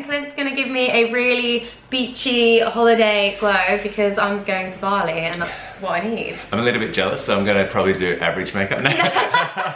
and Clint's gonna give me a really beachy holiday glow because I'm going to Bali and that's what I need. I'm a little bit jealous, so I'm gonna probably do average makeup now.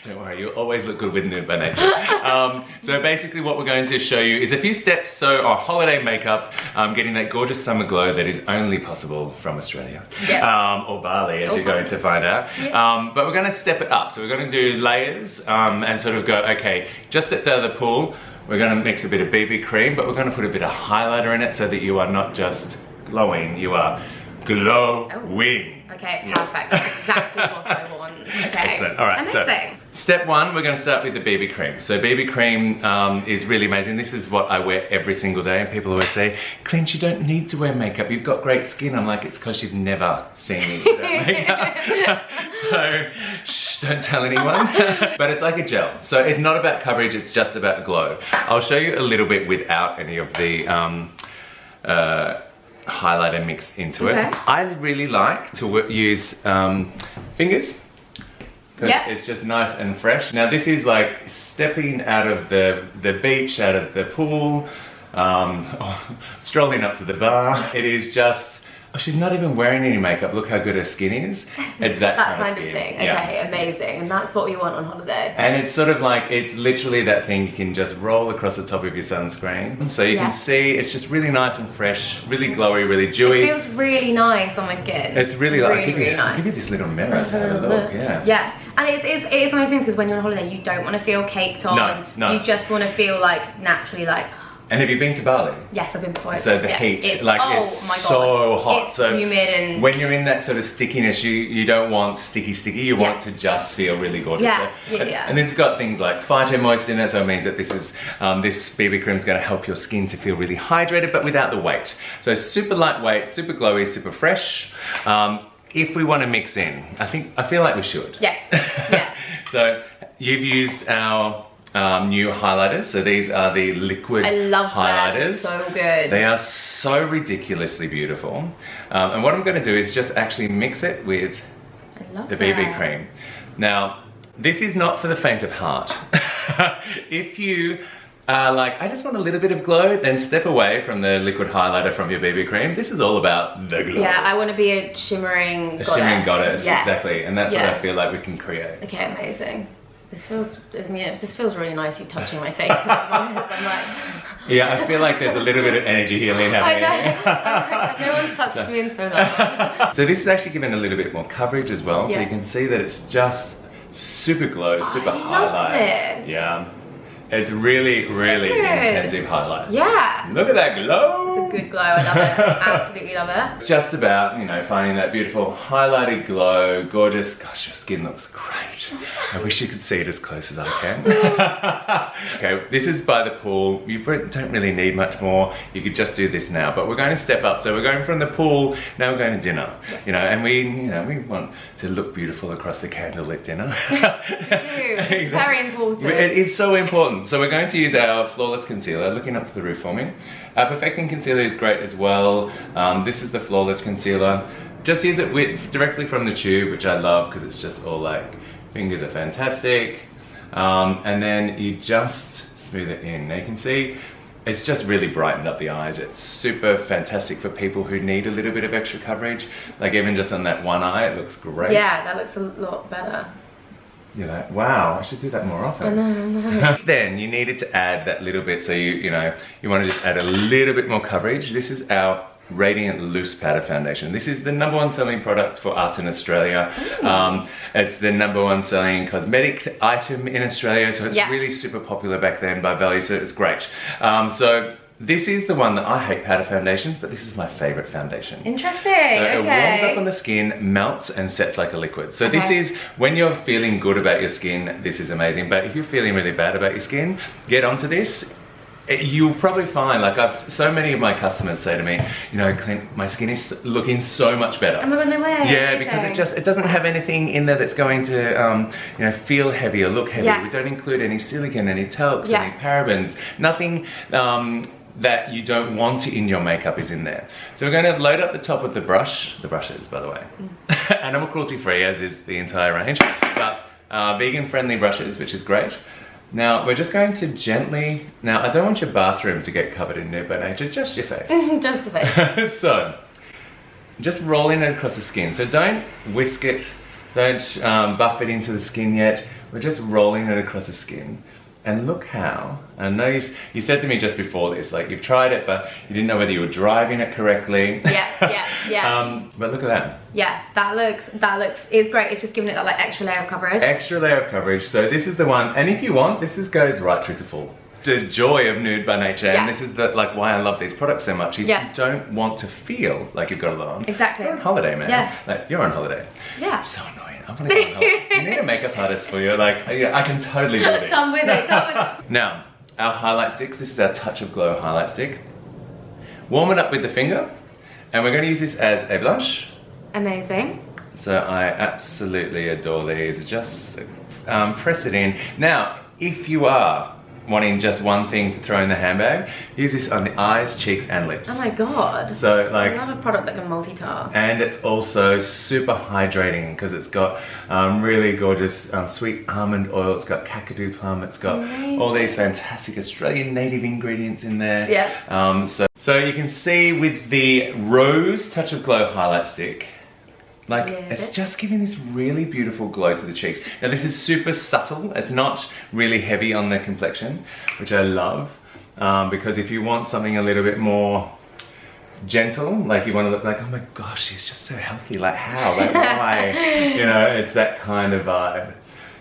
Don't worry, you'll always look good with Nude by nature. So basically what we're going to show you is a few steps. So our holiday makeup, getting that gorgeous summer glow that is only possible from Australia. Yeah. Or Bali, as you're going to find out. Yeah. But we're gonna step it up. So we're gonna do layers and sort of go, okay, just at the pool, we're gonna mix a bit of BB cream, but we're gonna put a bit of highlighter in it so that you are not just glowing, you are glowing. Okay, perfect. That's exactly what I want. Okay. Excellent. All right. Amazing. So step one, we're going to start with the BB cream. So BB cream is really amazing. This is what I wear every single day, and people always say, "Clint, you don't need to wear makeup. You've got great skin." I'm like, it's because you've never seen me without makeup. So shh, don't tell anyone. But it's like a gel. So it's not about coverage. It's just about glow. I'll show you a little bit without any of the highlighter mixed into it. I really like to use fingers because it's just nice and fresh. Now this is like stepping out of the beach, out of the pool, strolling up to the bar. It is just, oh, she's not even wearing any makeup. Look how good her skin is. It's that kind of skin. Thing. Okay, amazing. And that's what we want on holiday. And it's sort of like, it's literally that thing you can just roll across the top of your sunscreen. So you can see it's just really nice and fresh, really glowy, really dewy. It feels really nice on my skin. It's really like, really nice. I'll give you this little mirror to have a look, Yeah, and it's one of those things because when you're on holiday, you don't want to feel caked on. No. You just want to feel like naturally like. And have you been to Bali? Yes, I've been before. So the heat, it's so hot. It's so humid and when you're in that sort of stickiness, you don't want sticky. You want to just feel really gorgeous. And this has got things like phyto moist in it, so it means that this is this BB cream is going to help your skin to feel really hydrated, but without the weight. So super lightweight, super glowy, super fresh. If we want to mix in, I feel like we should. Yes. Yeah. So you've used our new highlighters. So these are the liquid highlighters. So good. They are so ridiculously beautiful. And what I'm going to do is just actually mix it with the BB cream. Now, this is not for the faint of heart. If you are like, I just want a little bit of glow, then step away from the liquid highlighter from your BB cream. This is all about the glow. Yeah, I want to be a shimmering goddess. Shimmering goddess, exactly. And that's what I feel like we can create. Okay, amazing. This feels, I mean, it just feels really nice you touching my face. I'm like... Yeah, I feel like there's a little bit of energy healing happening. I know. No one's touched me in so long. So this is actually given a little bit more coverage as well. So you can see that it's just super glow, super highlight. This. Yeah. It's really, really intensive highlight. Yeah. Look at that glow. It's a good glow. I love it. Absolutely love it. It's just about, you know, finding that beautiful highlighted glow, gorgeous. Gosh, your skin looks great. I wish you could see it as close as I can. Okay, this is by the pool. You don't really need much more. You could just do this now, but we're going to step up. So we're going from the pool, now we're going to dinner. Yes. You know, and we want to look beautiful across the candlelit dinner. It's very important. It is so important. So we're going to use our Flawless Concealer, looking up to the roof for me. Our Perfecting Concealer is great as well. This is the Flawless Concealer. Just use it directly from the tube, which I love because it's just all like, fingers are fantastic. And then you just smooth it in. Now you can see it's just really brightened up the eyes. It's super fantastic for people who need a little bit of extra coverage. Like even just on that one eye, it looks great. Yeah, that looks a lot better. You're like, wow, I should do that more often. I know. Then you needed to add that little bit, so you want to just add a little bit more coverage. This is our Radiant Loose Powder Foundation. This is the #1 selling product for us in Australia. It's the #1 selling cosmetic item in Australia, so it's really super popular back then by value, so it's great. So this is the one that I hate powder foundations, but this is my favorite foundation. Interesting. So it warms up on the skin, melts and sets like a liquid. So this is, when you're feeling good about your skin, this is amazing. But if you're feeling really bad about your skin, get onto this. You'll probably find, like so many of my customers say to me, you know, Clint, my skin is looking so much better. Oh my God, no way. Yeah, because it doesn't have anything in there that's going to, you know, feel heavy or look heavy. We don't include any silicone, any talcs, any parabens, nothing that you don't want in your makeup is in there. So we're going to load up the top of the brushes, by the way. Animal cruelty free, as is the entire range, but vegan friendly brushes, which is great. Now we're just going to gently, now I don't want your bathroom to get covered in Nude by Nature, just your face. Just the face. So, just rolling it across the skin. So don't whisk it, don't buff it into the skin yet. We're just rolling it across the skin. And look how, I know you said to me just before this, like you've tried it, but you didn't know whether you were driving it correctly. Yeah. But look at that. Yeah, that looks, it's great. It's just giving it that like extra layer of coverage. Extra layer of coverage. So this is the one, and if you want, goes right through to full. The joy of Nude by Nature, and this is like why I love these products so much. If you don't want to feel like you've got a lot on, exactly. You're on holiday, man. Yeah. Like you're on holiday. Yeah. So annoying. I want to go on holiday. You need a makeup artist for you. Like I can totally do this. Come with it. Come with it. Now, our highlight sticks. This is our Touch of Glow highlight stick. Warm it up with the finger, and we're going to use this as a blush. Amazing. So I absolutely adore these. Just press it in. Now, if you are wanting just one thing to throw in the handbag, use this on the eyes, cheeks, and lips. Oh my god. So like, I love a product that can multitask. And it's also super hydrating because it's got really gorgeous sweet almond oil. It's got kakadu plum. It's got all these fantastic Australian native ingredients in there. Yeah. So you can see with the Rose Touch of Glow highlight stick, like it's just giving this really beautiful glow to the cheeks. Now this is super subtle. It's not really heavy on the complexion, which I love. Because if you want something a little bit more gentle, like you want to look like, oh my gosh, she's just so healthy. Like how? Like why? You know, it's that kind of vibe.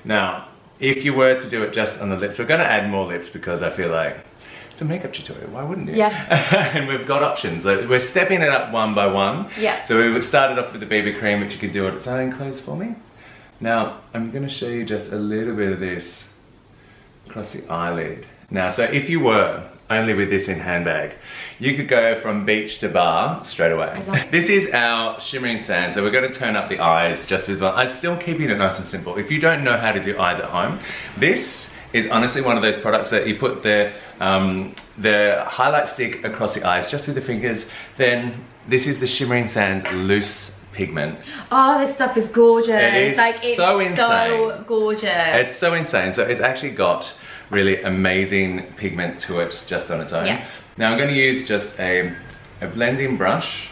Now, if you were to do it just on the lips, we're going to add more lips because I feel like it's a makeup tutorial, why wouldn't you? Yeah. And we've got options. So we're stepping it up one by one. Yeah. So we started off with the BB cream, which you can do on its own. Close for me. Now, I'm going to show you just a little bit of this across the eyelid. Now, so if you were only with this in handbag, you could go from beach to bar straight away. This is our Shimmering Sand, so we're going to turn up the eyes just with one. I'm still keeping it nice and simple. If you don't know how to do eyes at home, this is honestly one of those products that you put the highlight stick across the eyes just with the fingers. Then this is the Shimmering Sands Loose Pigment. Oh, this stuff is gorgeous. It is like, it's so insane. So gorgeous. It's so insane. So it's actually got really amazing pigment to it just on its own. Yeah. Now I'm going to use just a blending brush.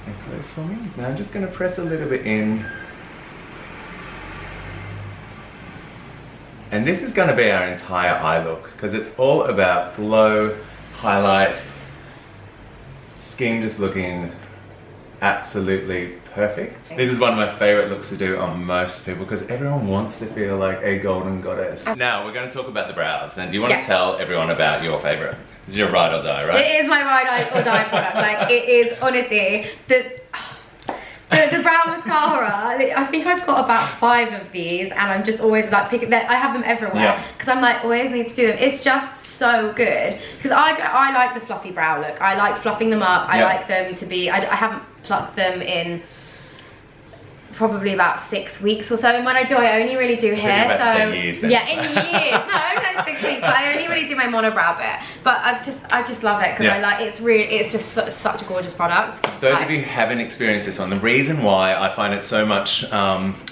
And close for me. Now I'm just going to press a little bit in. And this is going to be our entire eye look because it's all about glow, highlight, skin just looking absolutely perfect. This is one of my favorite looks to do on most people because everyone wants to feel like a golden goddess. Now we're going to talk about the brows. Now do you want to tell everyone about your favorite? This is your ride or die, right? It is my ride or die product. Like it is honestly the brow mascara. I think I've got about 5 of these, and I'm just always like picking. I have them everywhere because I'm like always need to do them. It's just so good because I like the fluffy brow look. I like fluffing them up. I like them to be. I haven't plucked them in probably about 6 weeks or so, and when I do, I only really do hair. So years, yeah, in years. No, like 6 weeks, but I only really do my monobrow bit. But I just love it because I like it's just such a gorgeous product. Those of you who haven't experienced this one, the reason why I find it so much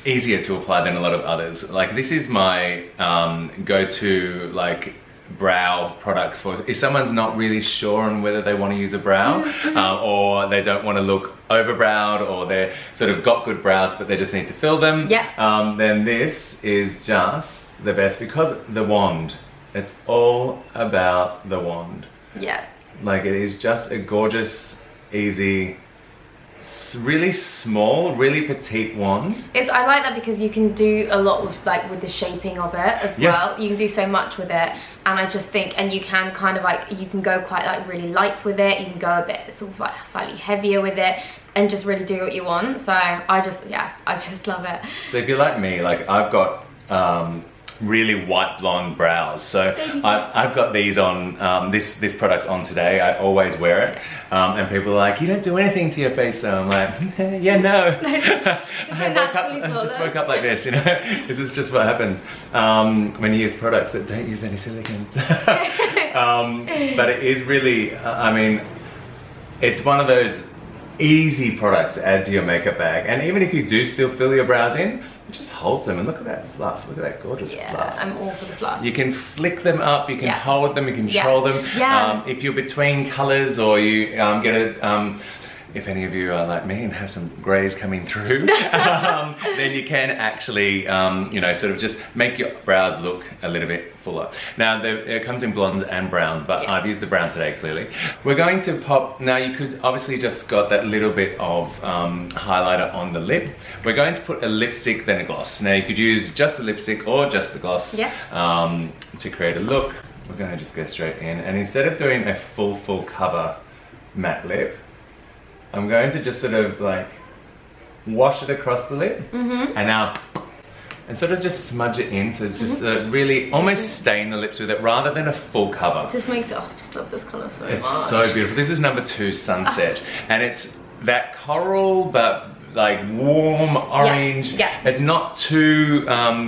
easier to apply than a lot of others, like this is my go-to like brow product for if someone's not really sure on whether they want to use a brow or they don't want to look overbrowed, or they're sort of got good brows but they just need to fill them. Then this is just the best because the wand. It's all about the wand. Like it is just a gorgeous, easy, really small, really petite wand. I like that because you can do a lot with the shaping of it as well. You can do so much with it, and I just think, and you can kind of like, you can go quite like really light with it, you can go a bit sort of like slightly heavier with it and just really do what you want. So I just love it. So if you're like me, like I've got really white blonde brows, so I've got these on, this product on today. I always wear it, and people are like, you don't do anything to your face though. I'm like, yeah, no. I just woke up like this, you know. This is just what happens when you use products that don't use any silicones. But it is really, I mean, it's one of those easy products to add to your makeup bag. And even if you do still fill your brows in, it just holds them. And look at that fluff. Look at that gorgeous fluff. Yeah, I'm all for the fluff. You can flick them up, you can hold them, you can control them. Yeah. If you're between colors or you get a, if any of you are like me and have some greys coming through, then you can actually, you know, sort of just make your brows look a little bit fuller. Now, it comes in blondes and brown, but I've used the brown today, clearly. We're going to pop, now you could obviously just got that little bit of highlighter on the lip. We're going to put a lipstick, then a gloss. Now, you could use just the lipstick or just the gloss to create a look. We're going to just go straight in, and instead of doing a full cover matte lip, I'm going to just sort of like wash it across the lip and now and sort of just smudge it in, so it's just really almost stain the lips with it rather than a full cover. It just makes it, oh, I just love this colour so much. It's so beautiful. This is number 2, Sunset, and it's that coral but like warm orange. It's not too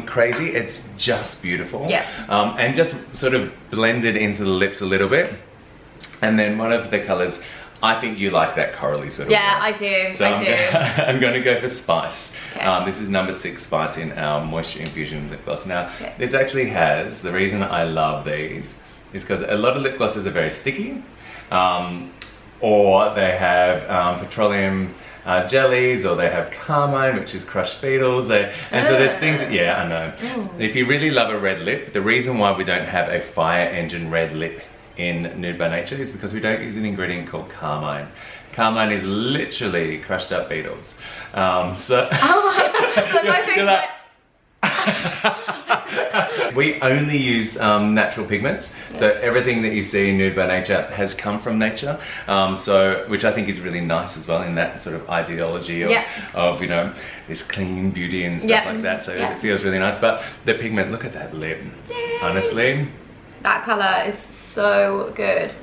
crazy, it's just beautiful. And just sort of blended into the lips a little bit. And then one of the colours, I think you like that corally sort of look. I do, so I do. I'm going to go for Spice. Okay. This is number 6 Spice in our Moisture Infusion lip gloss. Now, this actually has, the reason I love these is because a lot of lip glosses are very sticky, or they have petroleum jellies, or they have carmine, which is crushed beetles, and so there's things that, I know. If you really love a red lip, the reason why we don't have a fire engine red lip in Nude by Nature is because we don't use an ingredient called carmine. Carmine is literally crushed up beetles. So my face we only use natural pigments, so everything that you see in Nude by Nature has come from nature, so which I think is really nice as well in that sort of ideology of you know, this clean beauty and stuff like that, so it feels really nice. But the pigment, look at that lip. Honestly, that colour is so good.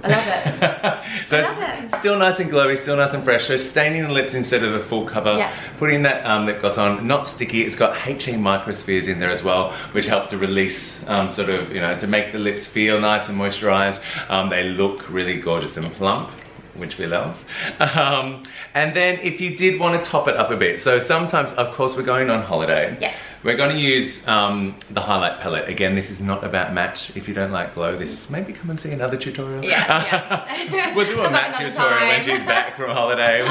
I love it. So it's still nice and glowy, still nice and fresh. So staining the lips instead of a full cover, putting that lip gloss on, not sticky. It's got HA microspheres in there as well, which help to release sort of, you know, to make the lips feel nice and moisturized. They look really gorgeous and plump, which we love. And then if you did want to top it up a bit, so sometimes, of course, we're going on holiday. We're going to use the highlight palette. Again, this is not about matte. If you don't like glow, this maybe come and see another tutorial. We'll do a matte tutorial when she's back from holiday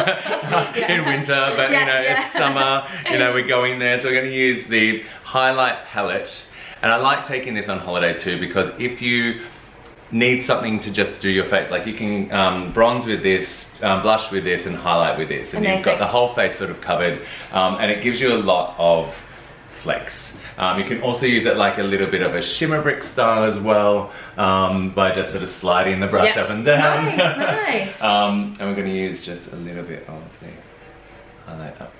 in winter, but you know, it's summer, you know, we're going there. So we're going to use the highlight palette. And I like taking this on holiday too, because if you need something to just do your face, like you can bronze with this, blush with this, and highlight with this, and you've got the whole face sort of covered, and it gives you a lot of flex. You can also use it like a little bit of a shimmer brick style as well, by just sort of sliding the brush up and down. Nice. And we're going to use just a little bit of the highlight up.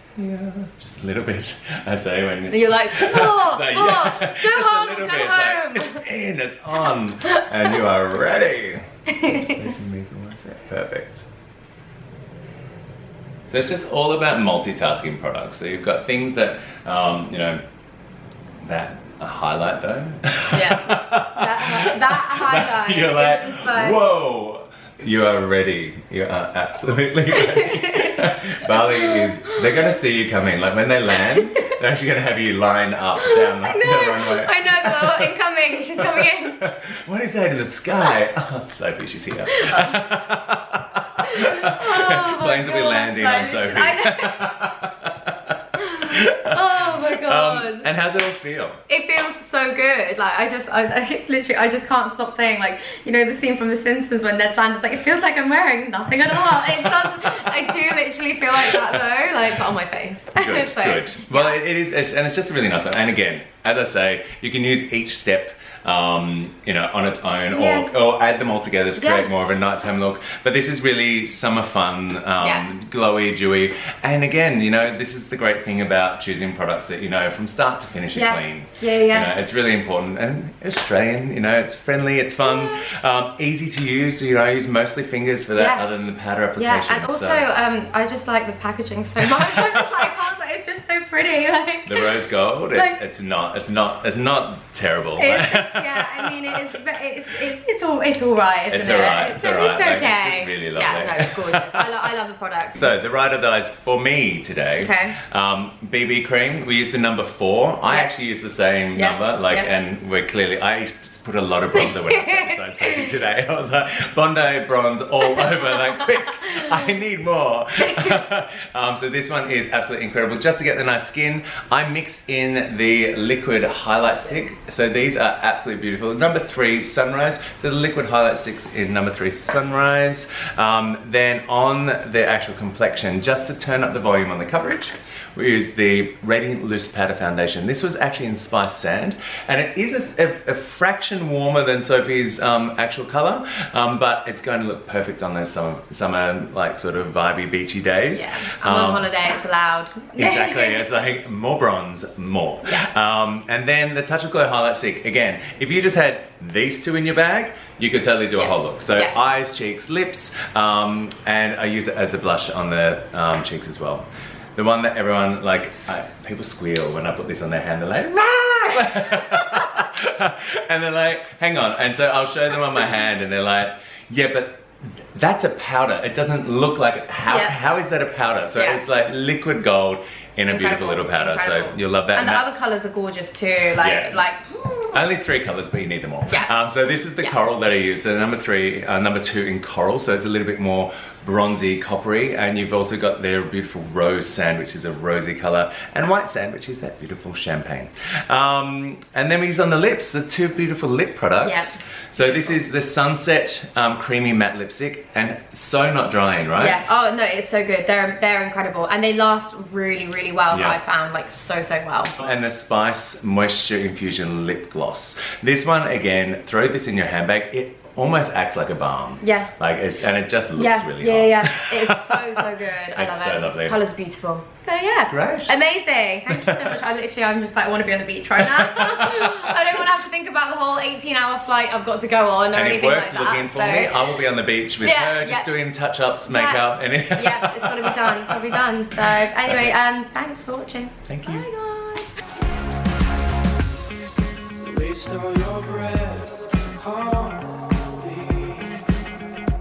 Just a little bit. I say when you're like, go home, go home. Like, it's in, it's on, and you are ready. Perfect. So it's just all about multitasking products. So you've got things that, you know, that a highlight though. That highlight. You're like, just like, whoa. You are ready. You are absolutely ready. Bali is, they're going to see you coming. Like when they land, they're actually going to have you line up down the runway. I know, well, incoming. She's coming in. What is that in the sky? Oh, Sophie, she's here. Planes will be landing on Sophie. Oh my god. And how's it all feel? It feels so good. Like I just can't stop saying, like, you know the scene from The Simpsons when Ned Flanders like, it feels like I'm wearing nothing at all. It does. I do literally feel like that though, like on my face. Good, so, good. Well, it is, and it's just a really nice one. And again, as I say, you can use each step you know, on its own, or add them all together to create more of a nighttime look. But this is really summer fun, glowy, dewy. And again, you know, this is the great thing about choosing products that, you know, from start to finish are clean. You know, it's really important. And Australian, you know, it's friendly, it's fun, easy to use. So, you know, I use mostly fingers for that, other than the powder application. And also, I just like the packaging so much. I'm just like, it's just so pretty. pretty. Like the rose gold. It's not terrible. Yeah, I mean it's all right, isn't it? It's alright. It's okay. Like, it's just really lovely. Yeah, no, it's gorgeous. I love the product. So the ride or dies for me today. Okay. BB cream. We use the number 4. I actually use the same number. And we're clearly I put a lot of bronzer when I saw Sophie today. I was like, Bondi bronze all over, like quick, I need more. So this one is absolutely incredible. Just to get the nice skin, I mixed in the liquid highlight stick. So these are absolutely beautiful. Number 3, Sunrise. So the liquid highlight sticks in number 3, Sunrise. Then on the actual complexion, just to turn up the volume on the coverage, we use the Radiant Loose Powder Foundation. This was actually in Spice Sand, and it is a fraction warmer than Sophie's actual color, but it's going to look perfect on those summer like sort of vibey beachy days. Yeah, I'm on holiday, it's allowed. Exactly, it's like more bronze, more. Yeah. And then the Touch of Glow highlight stick. Again, if you just had these 2 in your bag, you could totally do a whole look. So eyes, cheeks, lips, and I use it as a blush on the cheeks as well. The one that everyone, like, people squeal when I put this on their hand. They're like, and they're like, hang on. And so I'll show them on my hand and they're like, yeah, but that's a powder. It doesn't look like it. How is that a powder? So it's like liquid gold in a beautiful little powder. So you'll love that. And the other colours are gorgeous too. Like only 3 colours, but you need them all. Yeah. So this is the coral that I use. So number 2 in coral. So it's a little bit more bronzy, coppery, and you've also got their beautiful rose sand, which is a rosy color, and white sand, which is that beautiful champagne. And then we use on the lips the 2 beautiful lip products. So this is the Sunset Creamy Matte Lipstick, and so not drying, right? Yeah. Oh no, it's so good. They're incredible, and they last really, really well. I found, like, so well. And the Spice Moisture Infusion Lip Gloss. This one, again, throw this in your handbag. It almost acts like a balm. Yeah. Like and it just looks really hot. Yeah. It's so good. I love it. So lovely. Colour's beautiful. So yeah. Great. Amazing. Thank you so much. I'm just like, I want to be on the beach right now. I don't want to have to think about the whole 18-hour flight I've got to go on or anything like that. And if work's looking for me, I will be on the beach with her, just doing touch-ups, makeup, and it's got to be done. It's got to be done. So anyway, thanks for watching. Thank you. Bye guys. Waste all your breath,